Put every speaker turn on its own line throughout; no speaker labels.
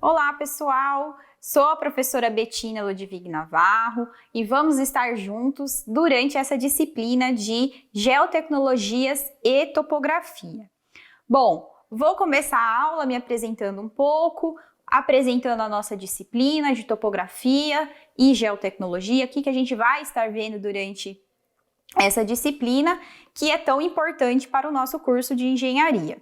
Olá, pessoal! Sou a professora Betina Ludwig Navarro e vamos estar juntos durante essa disciplina de Geotecnologias e Topografia. Bom, vou começar a aula me apresentando um pouco, apresentando a nossa disciplina de Topografia e Geotecnologia, o que a gente vai estar vendo durante essa disciplina, que é tão importante para o nosso curso de Engenharia.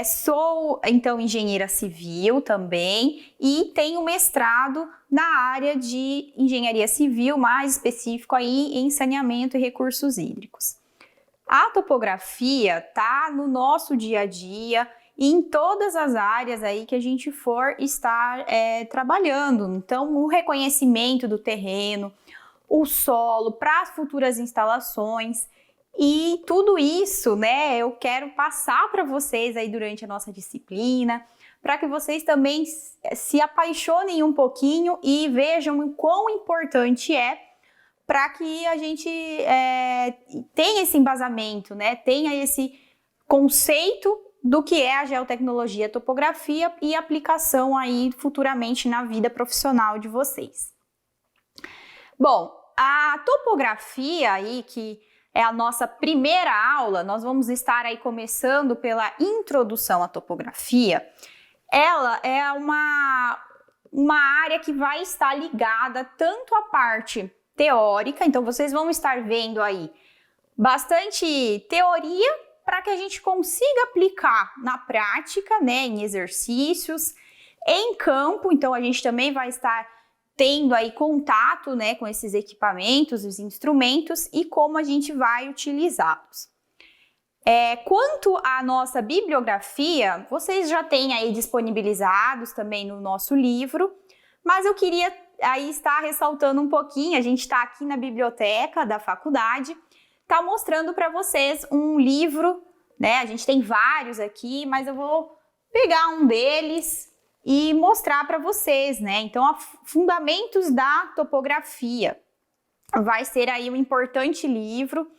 Sou, então, engenheira civil também e tenho mestrado na área de engenharia civil, mais específico aí em saneamento e recursos hídricos. A topografia está no nosso dia a dia e em todas as áreas aí que a gente for estar trabalhando. Então, o reconhecimento do terreno, o solo para as futuras instalações. E tudo isso, né, eu quero passar para vocês aí durante a nossa disciplina, para que vocês também se apaixonem um pouquinho e vejam o quão importante é para que a gente tenha esse embasamento, né, tenha esse conceito do que é a geotecnologia, a topografia e aplicação aí futuramente na vida profissional de vocês. Bom, a topografia aí que é a nossa primeira aula, nós vamos estar aí começando pela introdução à topografia. Ela é uma área que vai estar ligada tanto à parte teórica, então vocês vão estar vendo aí bastante teoria para que a gente consiga aplicar na prática, né, em exercícios, em campo, então a gente também vai estar tendo aí contato, né, com esses equipamentos, os instrumentos e como a gente vai utilizá-los. Quanto à nossa bibliografia, vocês já têm aí disponibilizados também no nosso livro, mas eu queria aí estar ressaltando um pouquinho, a gente está aqui na biblioteca da faculdade, está mostrando para vocês um livro, né, a gente tem vários aqui, mas eu vou pegar um deles e mostrar para vocês, né? Então, Fundamentos da Topografia vai ser aí um importante livro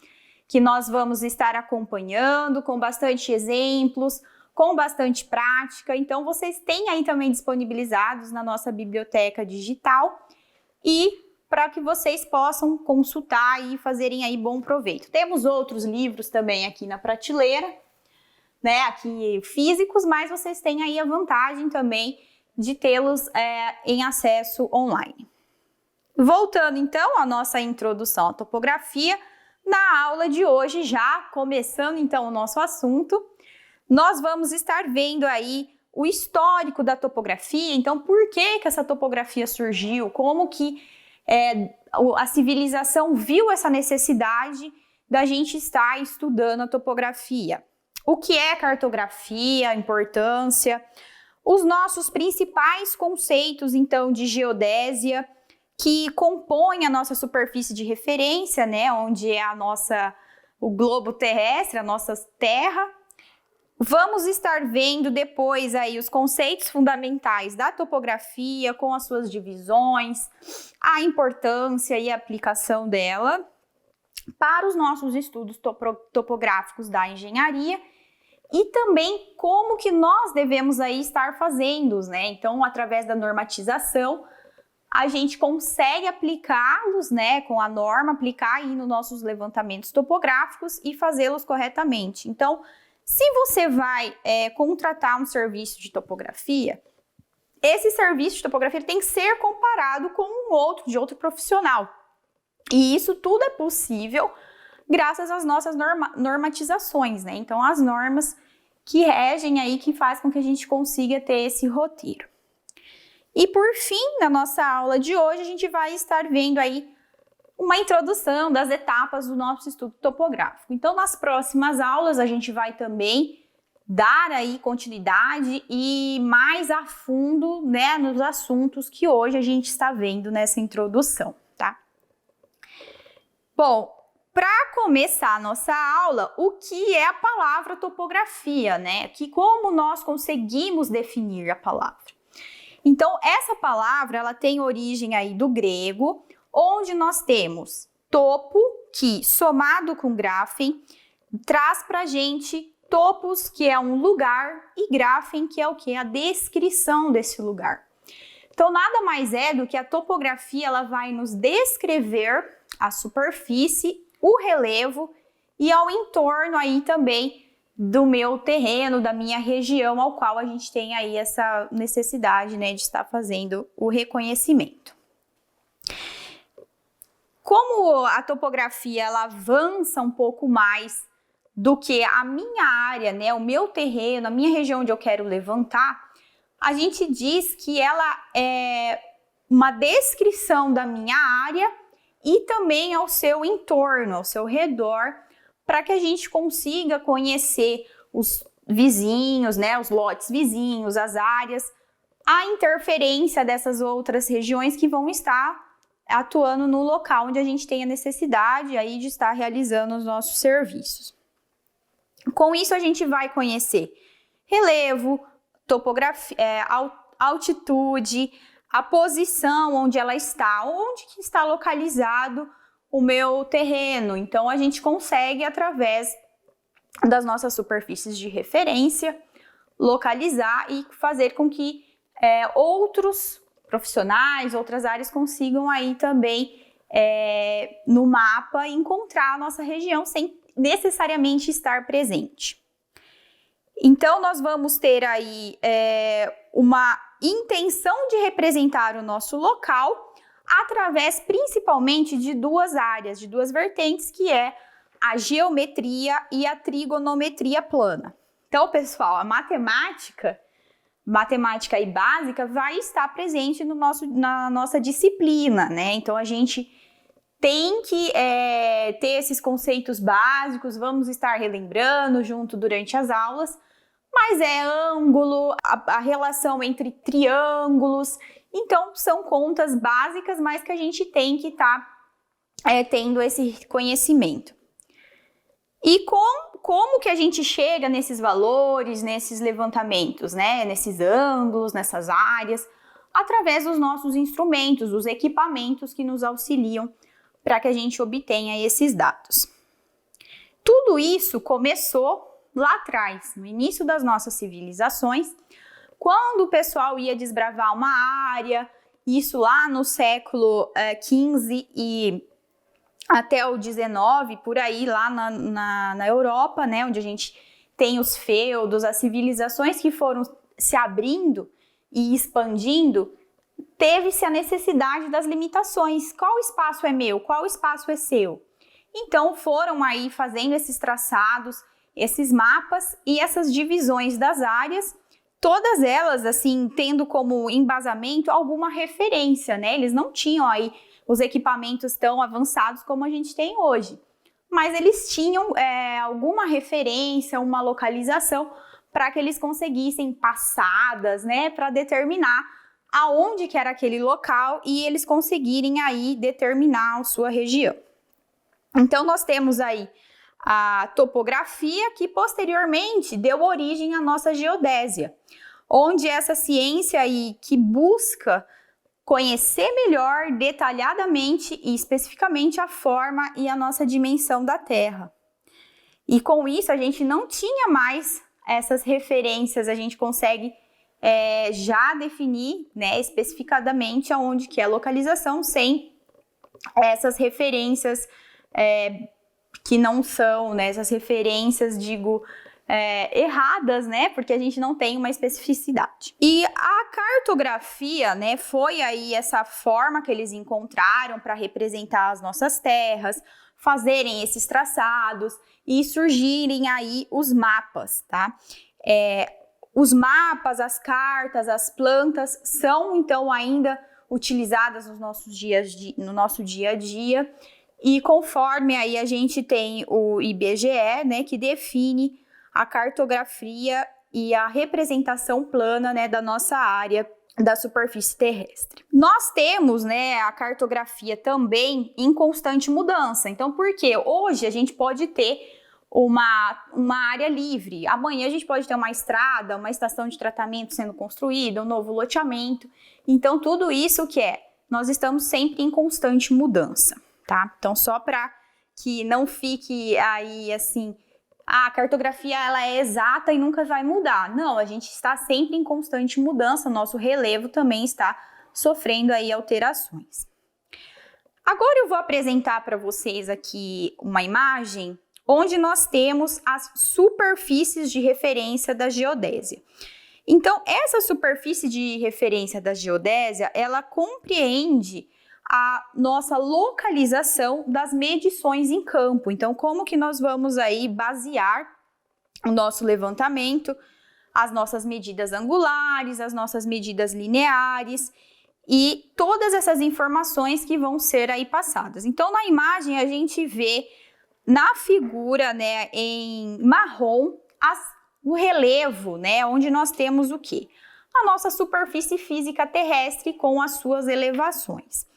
que nós vamos estar acompanhando com bastante exemplos, com bastante prática. Então, vocês têm aí também disponibilizados na nossa biblioteca digital e para que vocês possam consultar e fazerem aí bom proveito. Temos outros livros também aqui na prateleira, né, aqui físicos, mas vocês têm aí a vantagem também de tê-los em acesso online. Voltando então à nossa introdução à topografia, na aula de hoje, já começando então o nosso assunto, nós vamos estar vendo aí o histórico da topografia, então por que essa topografia surgiu, como que a civilização viu essa necessidade da gente estar estudando a topografia. O que é cartografia, a importância, os nossos principais conceitos, então, de geodésia, que compõem a nossa superfície de referência, né, onde é o globo terrestre, a nossa Terra. Vamos estar vendo depois aí os conceitos fundamentais da topografia, com as suas divisões, a importância e a aplicação dela para os nossos estudos topográficos da engenharia. E também como que nós devemos aí estar fazendo, né? Então, através da normatização, a gente consegue aplicá-los, né, com a norma, aplicar aí nos nossos levantamentos topográficos e fazê-los corretamente. Então, se você vai contratar um serviço de topografia, esse serviço de topografia tem que ser comparado com de outro profissional. E isso tudo é possível graças às nossas normatizações, né? Então, as normas que regem aí, que faz com que a gente consiga ter esse roteiro. E por fim, na nossa aula de hoje, a gente vai estar vendo aí uma introdução das etapas do nosso estudo topográfico. Então, nas próximas aulas, a gente vai também dar aí continuidade e mais a fundo, né, nos assuntos que hoje a gente está vendo nessa introdução, tá? Bom, para começar a nossa aula, o que é a palavra topografia, né? Como nós conseguimos definir a palavra? Então, essa palavra, ela tem origem aí do grego, onde nós temos topo, que somado com graphem, traz para a gente topos, que é um lugar, e graphem, que é o que? A descrição desse lugar. Então, nada mais é do que a topografia, ela vai nos descrever a superfície, o relevo e ao entorno aí também do meu terreno, da minha região, ao qual a gente tem aí essa necessidade, né, de estar fazendo o reconhecimento. Como a topografia, ela avança um pouco mais do que a minha área, né, o meu terreno, a minha região onde eu quero levantar, a gente diz que ela é uma descrição da minha área e também ao seu entorno, ao seu redor, para que a gente consiga conhecer os vizinhos, né, os lotes vizinhos, as áreas, a interferência dessas outras regiões que vão estar atuando no local onde a gente tem a necessidade aí de estar realizando os nossos serviços. Com isso, a gente vai conhecer relevo, topografia, altitude, a posição onde ela está, onde que está localizado o meu terreno. Então, a gente consegue, através das nossas superfícies de referência, localizar e fazer com que outros profissionais, outras áreas consigam aí também, no mapa, encontrar a nossa região sem necessariamente estar presente. Então, nós vamos ter aí uma intenção de representar o nosso local através principalmente de duas áreas, de duas vertentes, que é a geometria e a trigonometria plana. Então, pessoal, a matemática aí básica vai estar presente na nossa disciplina, né? Então, a gente tem que ter esses conceitos básicos, vamos estar relembrando junto durante as aulas, mas ângulo, a relação entre triângulos, então são contas básicas, mas que a gente tem que estar tendo esse conhecimento. E como que a gente chega nesses valores, nesses levantamentos, né? Nesses ângulos, nessas áreas? Através dos nossos instrumentos, dos equipamentos que nos auxiliam para que a gente obtenha esses dados. Tudo isso começou lá atrás, no início das nossas civilizações, quando o pessoal ia desbravar uma área, isso lá no século XV e até o XIX, por aí lá na Europa, né, onde a gente tem os feudos, as civilizações que foram se abrindo e expandindo, teve-se a necessidade das limitações. Qual espaço é meu? Qual espaço é seu? Então foram aí fazendo esses traçados, esses mapas e essas divisões das áreas, todas elas assim tendo como embasamento alguma referência, né? Eles não tinham aí os equipamentos tão avançados como a gente tem hoje, mas eles tinham alguma referência, uma localização para que eles conseguissem passadas, né? Para determinar aonde que era aquele local e eles conseguirem aí determinar a sua região. Então nós temos aí a topografia, que posteriormente deu origem à nossa geodésia, onde essa ciência aí que busca conhecer melhor, detalhadamente e especificamente a forma e a nossa dimensão da Terra. E com isso a gente não tinha mais essas referências, a gente consegue já definir, né, especificadamente aonde que é a localização sem essas referências que não são, né, essas referências, digo, erradas, né, porque a gente não tem uma especificidade. E a cartografia, né, foi aí essa forma que eles encontraram para representar as nossas terras, fazerem esses traçados e surgirem aí os mapas, tá? Os mapas, as cartas, as plantas são então ainda utilizadas no nosso dia a dia. E conforme aí a gente tem o IBGE, né, que define a cartografia e a representação plana, né, da nossa área da superfície terrestre. Nós temos, né, a cartografia também em constante mudança. Então, por quê? Hoje a gente pode ter uma área livre. Amanhã a gente pode ter uma estrada, uma estação de tratamento sendo construída, um novo loteamento. Então, tudo isso nós estamos sempre em constante mudança. Tá? Então, só para que não fique aí, assim, a cartografia ela é exata e nunca vai mudar. Não, a gente está sempre em constante mudança, nosso relevo também está sofrendo aí alterações. Agora eu vou apresentar para vocês aqui uma imagem onde nós temos as superfícies de referência da geodésia. Então, essa superfície de referência da geodésia, ela compreende a nossa localização das medições em campo. Então, como que nós vamos aí basear o nosso levantamento, as nossas medidas angulares, as nossas medidas lineares e todas essas informações que vão ser aí passadas. Então, na imagem a gente vê na figura, né, em marrom, o relevo, né, onde nós temos o quê? A nossa superfície física terrestre com as suas elevações.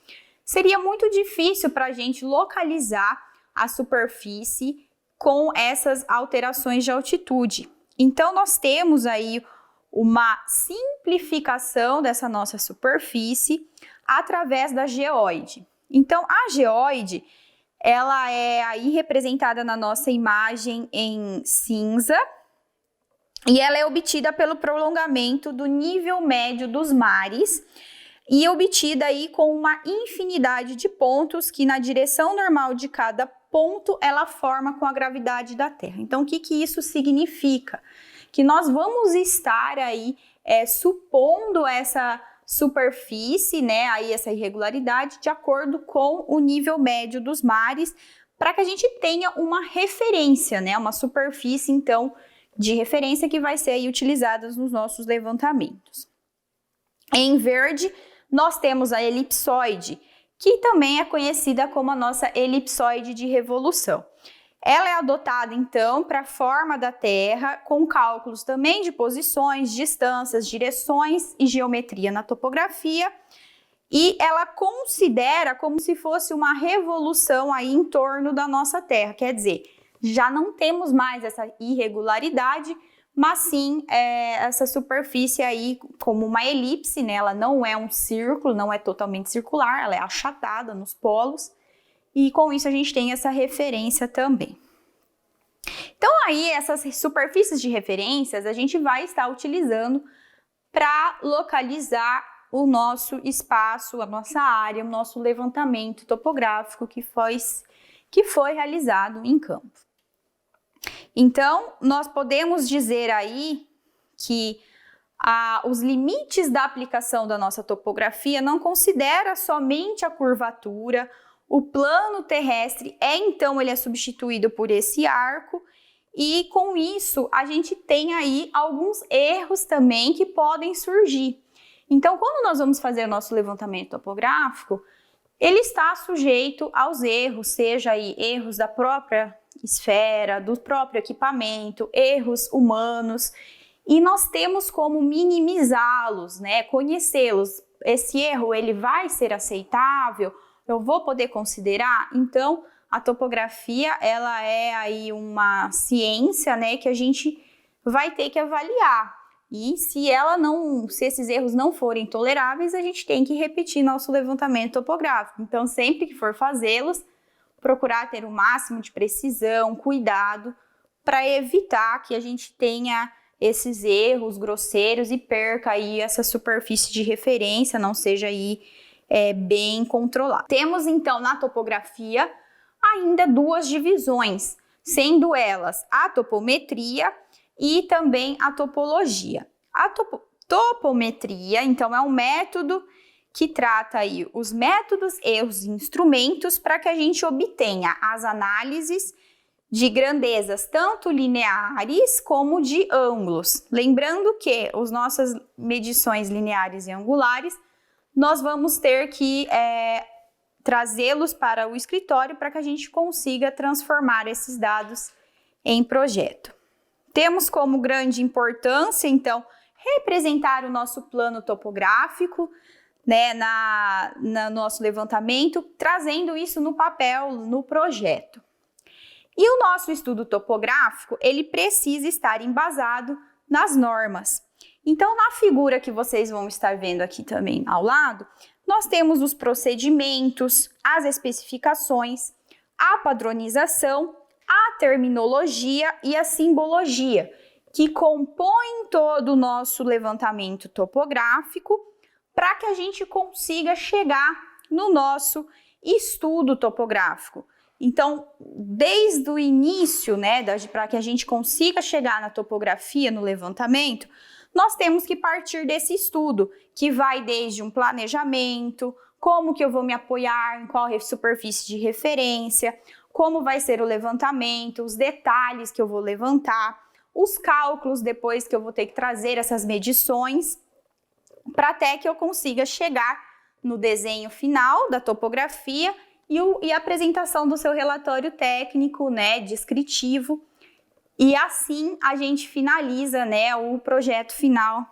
Seria muito difícil para a gente localizar a superfície com essas alterações de altitude. Então, nós temos aí uma simplificação dessa nossa superfície através da geóide. Então, a geóide, ela é aí representada na nossa imagem em cinza e ela é obtida pelo prolongamento do nível médio dos mares e obtida aí com uma infinidade de pontos que na direção normal de cada ponto ela forma com a gravidade da Terra. Então, o que isso significa? Que nós vamos estar aí supondo essa superfície, né, aí essa irregularidade de acordo com o nível médio dos mares, para que a gente tenha uma referência, né, uma superfície, então, de referência que vai ser aí utilizada nos nossos levantamentos. Em verde, nós temos a elipsoide, que também é conhecida como a nossa elipsoide de revolução. Ela é adotada, então, para a forma da Terra, com cálculos também de posições, distâncias, direções e geometria na topografia, e ela considera como se fosse uma revolução aí em torno da nossa Terra, quer dizer, já não temos mais essa irregularidade, mas sim essa superfície aí como uma elipse, né? Ela não é um círculo, não é totalmente circular, ela é achatada nos polos, e com isso a gente tem essa referência também. Então aí essas superfícies de referências a gente vai estar utilizando para localizar o nosso espaço, a nossa área, o nosso levantamento topográfico que foi realizado em campo. Então, nós podemos dizer aí que os limites da aplicação da nossa topografia não considera somente a curvatura, o plano terrestre então ele é substituído por esse arco e com isso a gente tem aí alguns erros também que podem surgir. Então, quando nós vamos fazer o nosso levantamento topográfico, ele está sujeito aos erros, seja aí erros da própria esfera, do próprio equipamento, erros humanos, e nós temos como minimizá-los, né? Conhecê-los. Esse erro ele vai ser aceitável? Eu vou poder considerar? Então, a topografia ela é aí uma ciência, né, que a gente vai ter que avaliar. E se esses erros não forem toleráveis, a gente tem que repetir nosso levantamento topográfico. Então, sempre que for fazê-los, procurar ter o máximo de precisão, cuidado, para evitar que a gente tenha esses erros grosseiros e perca aí essa superfície de referência, não seja aí bem controlada. Temos então na topografia ainda duas divisões, sendo elas a topometria e também a topologia. A topometria, então, é um método que trata aí os métodos e os instrumentos para que a gente obtenha as análises de grandezas tanto lineares como de ângulos. Lembrando que as nossas medições lineares e angulares, nós vamos ter que trazê-los para o escritório para que a gente consiga transformar esses dados em projeto. Temos como grande importância, então, representar o nosso plano topográfico, né, no nosso levantamento, trazendo isso no papel, no projeto. E o nosso estudo topográfico, ele precisa estar embasado nas normas. Então, na figura que vocês vão estar vendo aqui também ao lado, nós temos os procedimentos, as especificações, a padronização, a terminologia e a simbologia, que compõem todo o nosso levantamento topográfico, para que a gente consiga chegar no nosso estudo topográfico. Então, desde o início, né, para que a gente consiga chegar na topografia, no levantamento, nós temos que partir desse estudo, que vai desde um planejamento, como que eu vou me apoiar, em qual superfície de referência, como vai ser o levantamento, os detalhes que eu vou levantar, os cálculos depois que eu vou ter que trazer essas medições, para até que eu consiga chegar no desenho final da topografia e a apresentação do seu relatório técnico, né, descritivo, e assim a gente finaliza, né, o projeto final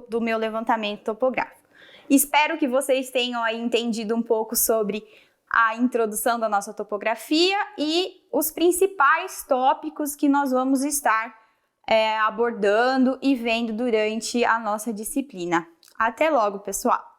do meu levantamento topográfico. Espero que vocês tenham aí entendido um pouco sobre a introdução da nossa topografia e os principais tópicos que nós vamos estar abordando e vendo durante a nossa disciplina. Até logo, pessoal!